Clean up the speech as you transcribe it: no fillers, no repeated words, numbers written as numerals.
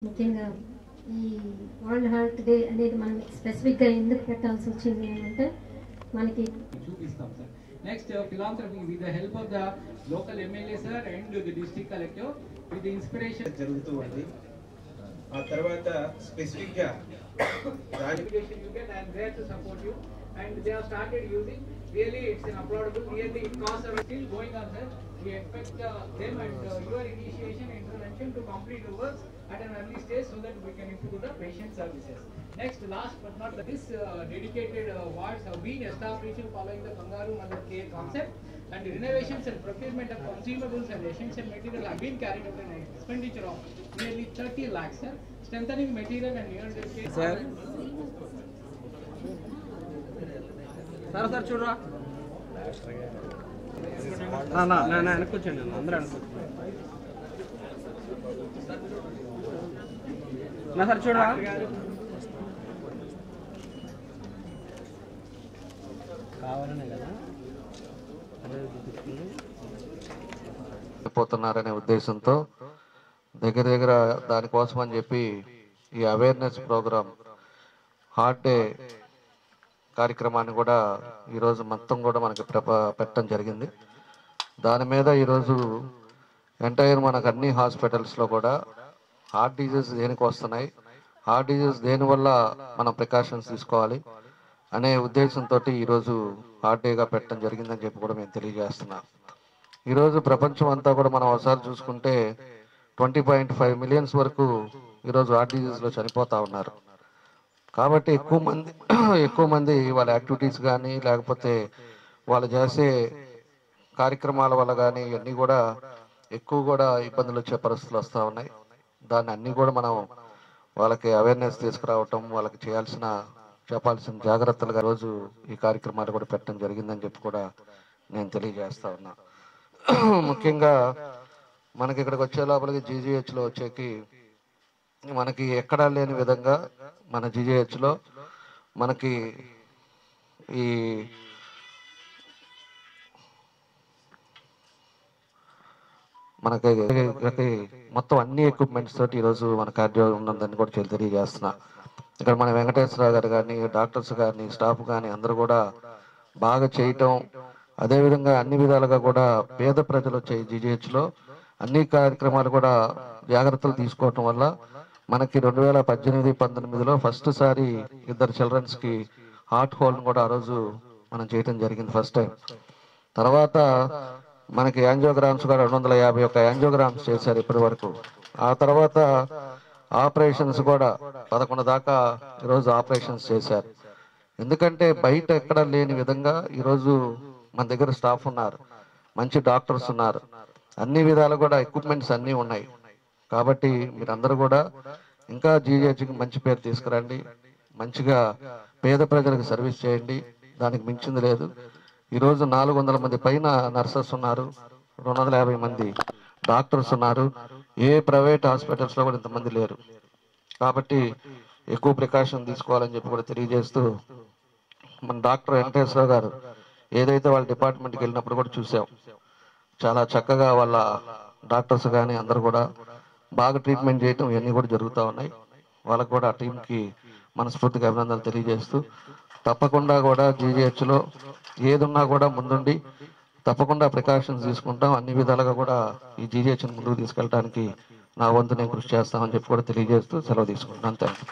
ముఖ్యంగా ఈ world heart day అనేది మనం స్పెసిఫిక్గా ఎందుకు పెట్టాల్సి వచ్చింది అంటే మనకి చూపిస్తాం sir. Next philanthropy with the help of the local MLA sir and the district collector with inspiration జరుగుతూ ఉంది. ఆ తర్వాత స్పెసిఫిక్ గా రాజకీయం you can and there to support you and they have started using. Really it's an applaudable. Really it costs are still going on sir. We expect them and your initiation intervention to complete the works at an early stage so that we can improve the patient services. Next, last but not least, this dedicated wards have been established following the Kangaroo Mother Care concept, and renovations and procurement of consumables and essential material have been carried out an expenditure of nearly 30 lakhs sir. Strengthening material and neonatal care. Sir. Sir చూడరా అనుకోవచ్చండి అందరూ అనుకోవచ్చు sir చూడరా కావాలనే కదా పోతున్నారనే ఉద్దేశంతో దగ్గర దానికోసం అని చెప్పి ఈ అవేర్నెస్ ప్రోగ్రామ్ హార్ట్ డే కార్యక్రమాన్ని కూడా ఈరోజు మొత్తం కూడా మనకి పెట్టడం జరిగింది. దాని మీద ఈరోజు ఎంటైర్ మనకు అన్ని హాస్పిటల్స్లో కూడా హార్ట్ డిజీజ్ దేనికి వస్తున్నాయి, హార్ట్ డిజీజ్ దేనివల్ల మనం ప్రికాషన్స్ తీసుకోవాలి అనే ఉద్దేశంతో ఈరోజు హార్ట్ డేగా పెట్టడం జరిగిందని చెప్పి కూడా మేము తెలియజేస్తున్నాం. ఈరోజు ప్రపంచం అంతా కూడా మనం ఒకసారి చూసుకుంటే 20.5 మిలియన్స్ వరకు ఈరోజు హార్ట్ డిజీజ్లో చనిపోతూ ఉన్నారు. కాబట్టి ఎక్కువ మంది వాళ్ళ యాక్టివిటీస్ కానీ లేకపోతే వాళ్ళు చేసే కార్యక్రమాల వల్ల కానీ ఇవన్నీ కూడా ఎక్కువ కూడా ఇబ్బందులు వచ్చే పరిస్థితులు వస్తూ ఉన్నాయి. దాన్ని అన్నీ కూడా మనం వాళ్ళకి అవేర్నెస్ తీసుకురావటం, వాళ్ళకి చెప్పాల్సిన జాగ్రత్తలుగా రోజు ఈ కార్యక్రమాలు కూడా పెట్టడం జరిగిందని చెప్పి కూడా నేను తెలియజేస్తా ఉన్నా. ముఖ్యంగా మనకి ఇక్కడికి వచ్చే లోపలికి జీజీహెచ్లో వచ్చేకి మనకి ఎక్కడా లేని విధంగా మన జీజీహెచ్లో మనకి ఈ మొత్తం అన్ని ఎక్విప్మెంట్స్ తోటి ఈరోజు మన కార్డియో ఉన్నదని కూడా తెలియజేస్తున్నా. ఇక్కడ మన వెంకటేశ్వరరావు గారు కానీ, డాక్టర్స్ కానీ, స్టాఫ్ కానీ అందరూ కూడా బాగా చేయటం, అదేవిధంగా అన్ని విధాలుగా కూడా పేద ప్రజలు వచ్చే జీజీహెచ్లో అన్ని కార్యక్రమాలు కూడా జాగ్రత్తలు తీసుకోవటం వల్ల మనకి 2018-19లో ఫస్ట్ సారి 2 చిల్డ్రన్స్కి హార్ట్ హోల్ని కూడా ఆ రోజు మనం చేయటం జరిగింది ఫస్ట్ టైం. తర్వాత మనకి యాంజియోగ్రామ్స్ కూడా 251 యాంజియోగ్రామ్స్ చేశారు ఇప్పటి వరకు. ఆ తర్వాత ఆపరేషన్స్ కూడా 11 దాకా ఈరోజు ఆపరేషన్స్ చేశారు. ఎందుకంటే బయట ఎక్కడ లేని విధంగా ఈరోజు మన దగ్గర స్టాఫ్ ఉన్నారు, మంచి డాక్టర్స్ ఉన్నారు, అన్ని విధాలు కూడా ఎక్విప్మెంట్స్ అన్నీ ఉన్నాయి. కాబట్టి మీరందరూ కూడా ఇంకా జీజీహెచ్కి మంచి పేరు తీసుకురండి, మంచిగా పేద ప్రజలకు సర్వీస్ చేయండి. దానికి మించింది లేదు. ఈరోజు 400 మంది పైన నర్సెస్ ఉన్నారు, 250 మంది డాక్టర్స్ ఉన్నారు. ఏ ప్రైవేట్ హాస్పిటల్స్లో కూడా ఇంతమంది లేరు. కాబట్టి ఎక్కువ ప్రికాషన్ తీసుకోవాలని చెప్పి కూడా తెలియజేస్తూ, మన డాక్టర్ వెంకటేశ్వరరావు గారు ఏదైతే వాళ్ళ డిపార్ట్మెంట్కి వెళ్ళినప్పుడు కూడా చూసాం, చాలా చక్కగా వాళ్ళ డాక్టర్స్ కానీ అందరూ కూడా బాగా ట్రీట్మెంట్ చేయటం ఇవన్నీ కూడా జరుగుతూ ఉన్నాయి. వాళ్ళకు కూడా ఆ టీంకి మనస్ఫూర్తిగా అభినందనలు తెలియజేస్తూ, తప్పకుండా కూడా జీజీహెచ్లో ఏదున్నా కూడా ముందుండి తప్పకుండా ప్రికాషన్స్ తీసుకుంటాం. అన్ని విధాలుగా కూడా ఈ జీజీహెచ్ని ముందుకు తీసుకెళ్ళడానికి నా వంతు నేను కృషి చేస్తామని చెప్పి కూడా తెలియజేస్తూ సెలవు తీసుకుంటున్నాను. Thank you.